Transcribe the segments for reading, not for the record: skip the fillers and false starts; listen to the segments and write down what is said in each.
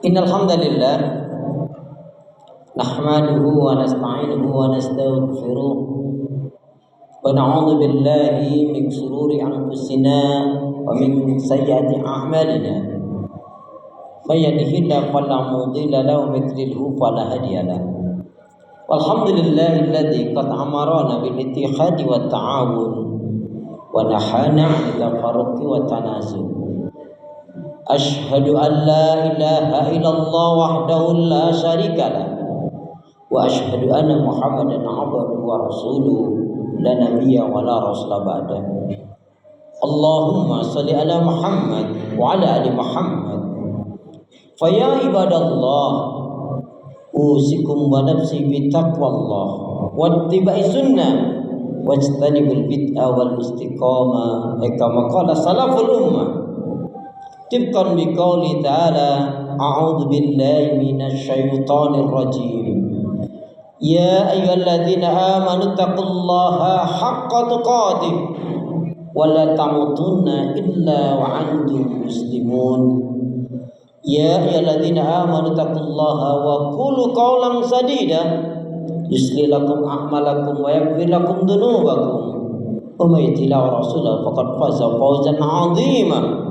Innal hamdalillah nahmaduhu wa nasta'inuhu wa nastaghfiruh wa na'udzu billahi min shururi anfusina wa min sayyiati a'malina. May yahdihillahu fala mudilla lahu wa may yudlilhu fala hadiya lahu. Walhamdulillahilladzi qad amarana bil ittihadi wat ta'awun wa nahana 'anil tafarruqi wat tanazul. Ashhadu an la ilaha illallah wahdahu la syarika lah wa ashhadu anna Muhammadan abduhu wa rasuluhu la nabiyya wa la rasula ba'da. Allahumma salli ala Muhammad wa ala ali Muhammad. Fa ya ibadallah usikum wa nafsi bi taqwallah wa ittiba'i sunnah wajtanibul bid'ah wal istiqamah kama qala salaful ummah. Tibqan biqauli ta'ala a'udzu billahi minasy syaithanir rajim. Ya ayyuhalladzina amanu taqullaha haqqa tuqatih wa la tamutunna illa wa antum muslimun. Ya ayyuhalladzina amanu taqullaha wa qulu qawlan sadida yuslih lakum a'malakum wa yaghfir lakum dhunubakum wa may yuti'ir rasulahu faqad faza fawzan 'azima.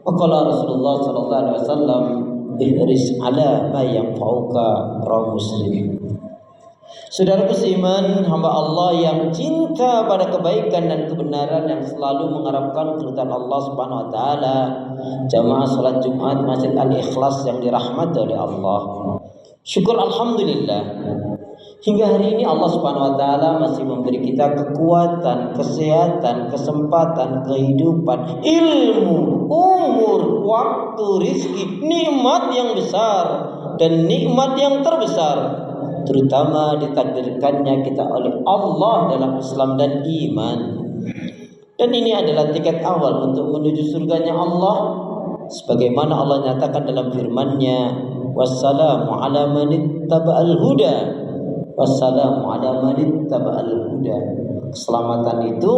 Waqala Rasulullah sallallahu alaihi wasallam ihris ala ma yanfa'uka rawahu Muslim. Saudaraku seiman, hamba Allah yang cinta pada kebaikan dan kebenaran, yang selalu mengharapkan keridhaan Allah Subhanahu wa taala, jamaah salat Jumat Masjid Al-Ikhlas yang dirahmati oleh Allah. Syukur alhamdulillah, hingga hari ini Allah Subhanahu wa taala masih memberi kita kekuatan, kesehatan, kesempatan, kehidupan, ilmu, umur, waktu, rizki, nikmat yang besar dan nikmat yang terbesar, terutama ditakdirkannya kita oleh Allah dalam Islam dan iman. Dan ini adalah tiket awal untuk menuju surganya Allah, sebagaimana Allah nyatakan dalam firman-Nya, wassalamu ala man ittaba'al huda, wassalamu ala man ittaba'al huda. Keselamatan itu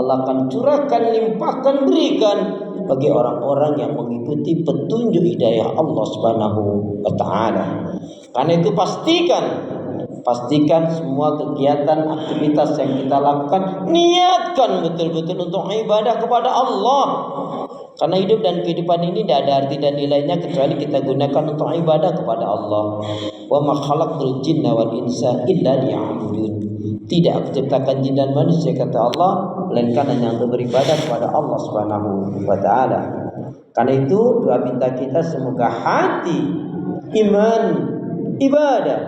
Allah akan curahkan, limpahkan, berikan bagi orang-orang yang mengikuti petunjuk hidayah Allah Subhanahu wa taala. Karena itu pastikan semua kegiatan, aktivitas yang kita lakukan, niatkan betul-betul untuk ibadah kepada Allah. Karena hidup dan kehidupan ini tidak ada arti dan nilainya kecuali kita gunakan untuk ibadah kepada Allah. Wa ma khalaqtul jinna wal insa illa liya'budun. Tidak aku ciptakan jin dan manusia, kata Allah, melainkan hanya untuk beribadah kepada Allah Subhanahu wa taala. Karena itu doa minta kita semoga hati, iman, ibadah,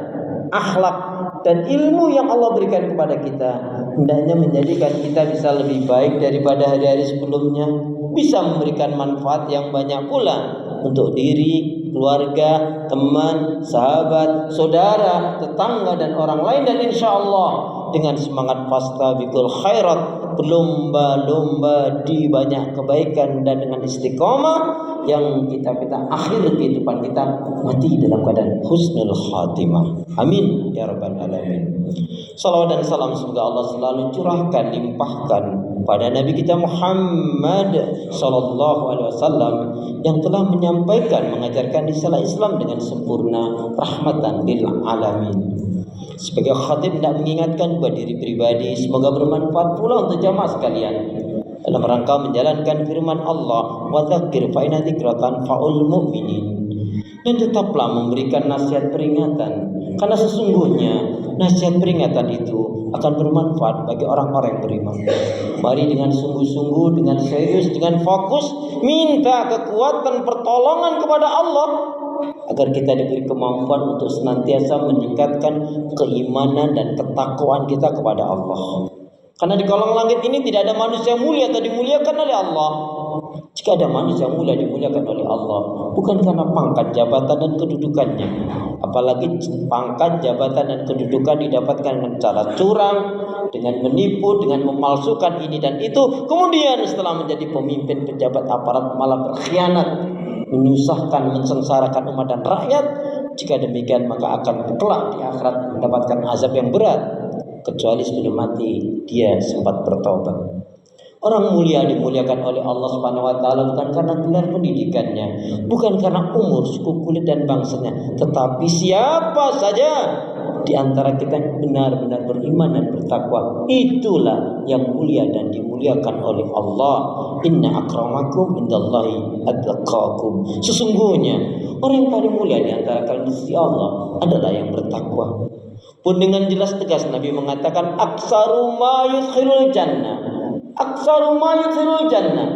akhlak dan ilmu yang Allah berikan kepada kita hendaknya menjadikan kita bisa lebih baik daripada hari-hari sebelumnya, bisa memberikan manfaat yang banyak pula untuk diri, keluarga, teman, sahabat, saudara, tetangga dan orang lain. Dan insya Allah dengan semangat fastabiqul khairat, berlomba-lomba di banyak kebaikan, dan dengan istiqomah yang kita akhir kehidupan kita mati dalam keadaan husnul khatimah. Amin ya rabbal alamin. Salawat dan salam semoga Allah selalu curahkan, limpahkan pada Nabi kita Muhammad sallallahu alaihi wasallam yang telah menyampaikan, mengajarkan risalah Islam dengan sempurna, rahmatan lil alamin. Sebagai khatib tidak mengingatkan buat diri pribadi, semoga bermanfaat pula untuk jamaah sekalian dalam rangka menjalankan firman Allah, wa dzakir fa inna dzikra tanfa'ul mu'minin. Dan tetaplah memberikan nasihat peringatan, karena sesungguhnya nasihat peringatan itu akan bermanfaat bagi orang-orang yang beriman. Mari dengan sungguh-sungguh, dengan serius, dengan fokus minta kekuatan pertolongan kepada Allah agar kita diberi kemampuan untuk senantiasa meningkatkan keimanan dan ketakwaan kita kepada Allah. Karena di kolong langit ini tidak ada manusia mulia atau dimuliakan oleh Allah. Jika ada manusia mulia dimuliakan oleh Allah, bukan karena pangkat, jabatan dan kedudukannya. Apalagi pangkat, jabatan dan kedudukan didapatkan dengan cara curang, dengan menipu, dengan memalsukan ini dan itu. Kemudian setelah menjadi pemimpin, pejabat, aparat malah berkhianat, menyusahkan, mensengsarakan umat dan rakyat. Jika demikian maka akan kelak di akhirat mendapatkan azab yang berat, kecuali sebelum mati dia sempat bertobat. Orang mulia dimuliakan oleh Allah Subhanahu wa taala bukan karena gelar pendidikannya, bukan karena umur, suku, kulit dan bangsanya, tetapi siapa saja di antara kita yang benar-benar beriman dan bertakwa, itulah yang mulia dan dimuliakan oleh Allah. Inna akramakum indallahi atqakum. Sesungguhnya orang yang paling mulia di antara kalian di sisi Allah adalah yang bertakwa. Pun dengan jelas tegas Nabi mengatakan aksaru ma yudkhilul jannah. Aksaru ma yudkhilul jannah.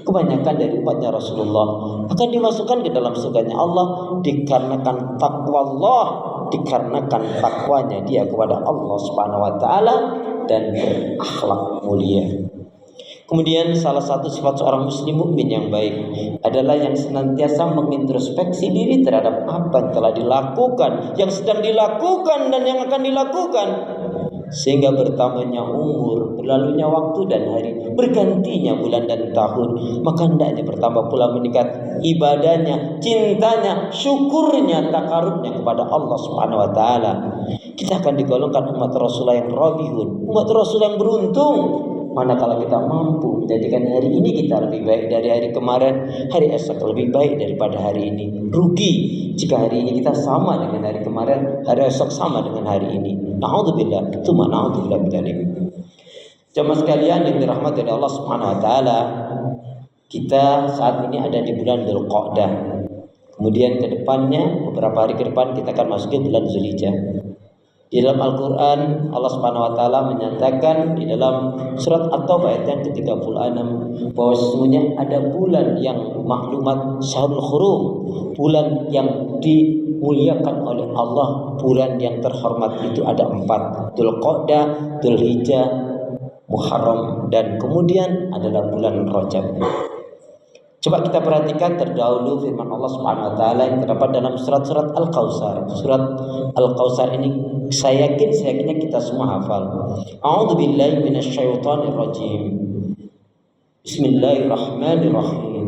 Kebanyakan dari umatnya Rasulullah akan dimasukkan ke dalam surganya Allah dikarenakan takwa Allah, dikarenakan takwanya dia kepada Allah Subhanahu wa taala dan berakhlak mulia. Kemudian salah satu sifat seorang muslim mukmin yang baik adalah yang senantiasa mengintrospeksi diri terhadap apa yang telah dilakukan, yang sedang dilakukan dan yang akan dilakukan. Sehingga bertambahnya umur, berlalunya waktu dan hari, bergantinya bulan dan tahun, maka hendaknya bertambah pula meningkat ibadahnya, cintanya, syukurnya, takarubnya kepada Allah Subhanahu wa taala. Kita akan digolongkan umat Rasulullah yang rabihun, umat Rasul yang beruntung. Manakala kita mampu menjadikan hari ini kita lebih baik dari hari kemarin, hari esok lebih baik daripada hari ini. Rugi jika hari ini kita sama dengan hari kemarin, hari esok sama dengan hari ini. Na'udzubillah, tsumma na'udzubillah min dzalik. Jemaah sekalian yang dirahmati oleh Allah Subhanahu wa taala, kita saat ini ada di bulan Dzulqa'dah. Kemudian ke depannya, beberapa hari ke depan kita akan masuk ke bulan Zulhijjah. Di dalam Al-Quran Allah Subhanahu wa taala menyatakan di dalam surat At-Taubah ayat yang ke-36 bahwa sesungguhnya ada bulan yang maklumat Syahrul Hurum, bulan yang dimuliakan oleh Allah, bulan yang terhormat itu ada 4, Dzulqa'dah, Dzulhijjah, Muharram, dan kemudian adalah bulan Rajab. Coba kita perhatikan terdahulu firman Allah Subhanahu wa taala yang terdapat dalam surat-surat Al-Kautsar. Surat Al-Kautsar ini saya yakinnya kita semua hafal. A'udzubillahi minasyaitonir rajim. Bismillahirrahmanirrahim.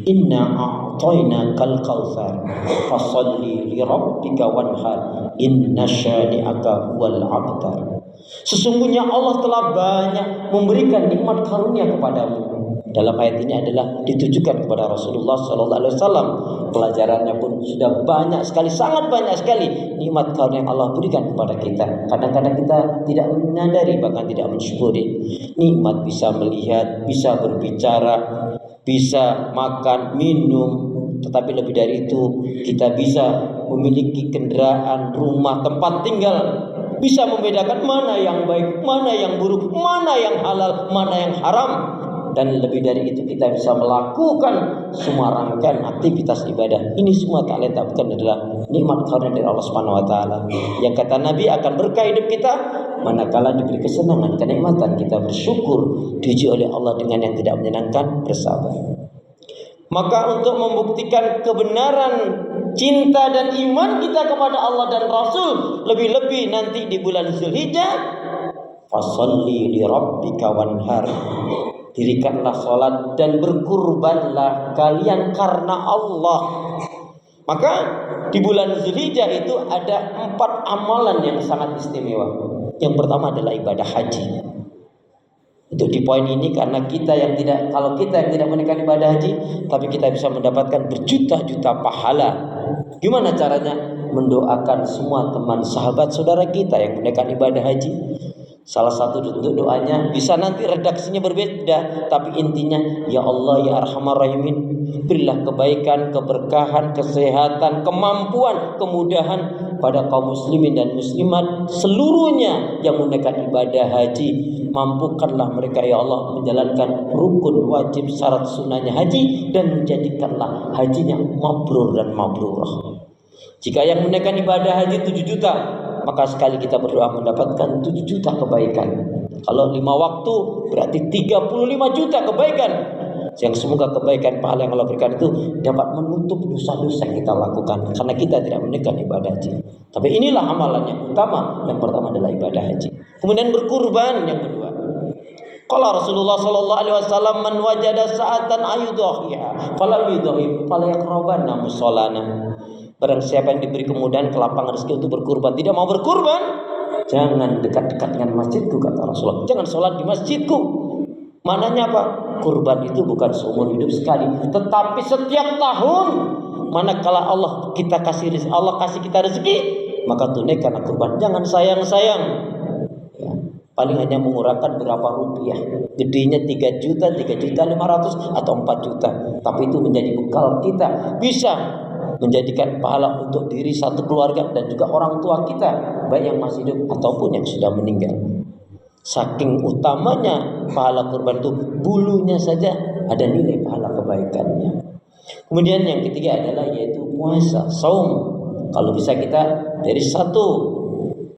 Inna a'tainakal kautsar fasholli li rabbika wanhar inna syani'aka huwal abtar. Sesungguhnya Allah telah banyak memberikan nikmat karunia kepadamu. Dalam ayat ini adalah ditujukan kepada Rasulullah SAW. Pelajarannya pun sudah banyak sekali, sangat banyak sekali nikmat karunia yang Allah berikan kepada kita. Kadang-kadang kita tidak menyadari, bahkan tidak mensyukuri. Nikmat bisa melihat, bisa berbicara, bisa makan, minum. Tetapi lebih dari itu, kita bisa memiliki kendaraan, rumah, tempat tinggal. Bisa membedakan mana yang baik, mana yang buruk, mana yang halal, mana yang haram. Dan lebih dari itu kita bisa melakukan semua rangkaian aktivitas ibadah. Ini semua tak lain tak bukan adalah nikmat karunia dari Allah Subhanahu wa taala. Yang kata Nabi akan berkah hidup kita manakala diberi kesenangan, kenikmatan, kita bersyukur, diuji oleh Allah dengan yang tidak menyenangkan, bersabar. Maka untuk membuktikan kebenaran cinta dan iman kita kepada Allah dan Rasul, lebih-lebih nanti di bulan Zulhijjah, fasholli li rabbika wanhar. Dirikanlah sholat dan berkurbanlah kalian karena Allah. Maka di bulan Zulhijjah itu ada 4 amalan yang sangat istimewa. Yang pertama adalah ibadah haji. Untuk di poin ini karena kalau kita yang tidak menunaikan ibadah haji, tapi kita bisa mendapatkan berjuta-juta pahala. Gimana caranya? Mendoakan semua teman, sahabat, saudara kita yang menunaikan ibadah haji. Salah satu bentuk doanya bisa nanti redaksinya berbeda, tapi intinya ya Allah ya Arhamar Rahimin, berilah kebaikan, keberkahan, kesehatan, kemampuan, kemudahan pada kaum muslimin dan muslimat seluruhnya yang menunaikan ibadah haji. Mampukanlah mereka ya Allah menjalankan rukun wajib syarat sunnahnya haji dan menjadikanlah hajinya mabrur dan mabrurah. Jika yang menunaikan ibadah haji 7 juta, maka sekali kita berdoa mendapatkan 7 juta kebaikan. Kalau 5 waktu berarti 35 juta kebaikan. Yang semoga kebaikan pahala yang Allah berikan itu dapat menutup dosa-dosa yang kita lakukan karena kita tidak menunaikan ibadah haji. Tapi inilah amalan yang utama. Yang pertama adalah ibadah haji. Kemudian berkurban yang kedua. Qala Rasulullah sallallahu alaihi wasallam man wajada sa'atan ayudhiha falam yudhi fala yaqrabanna musallana. Barang siapa yang diberi kemudahan kelapangan rezeki untuk berkurban, tidak mau berkurban, jangan dekat-dekat dengan masjidku, kata Rasulullah. Jangan sholat di masjidku. Mananya apa? Kurban itu bukan seumur hidup sekali, tetapi setiap tahun. Manakala Allah kita kasih rezeki, Allah kasih kita rezeki, maka tunaikan kurban. Jangan sayang-sayang. Ya, paling hanya mengurangkan berapa rupiah. Gedenya 3 juta, 3.500.000 atau 4 juta. Tapi itu menjadi bekal kita. Bisa menjadikan pahala untuk diri satu keluarga dan juga orang tua kita, baik yang masih hidup ataupun yang sudah meninggal. Saking utamanya pahala kurban itu, bulunya saja ada nilai pahala kebaikannya. Kemudian yang ketiga adalah yaitu puasa, saum. Kalau bisa kita dari 1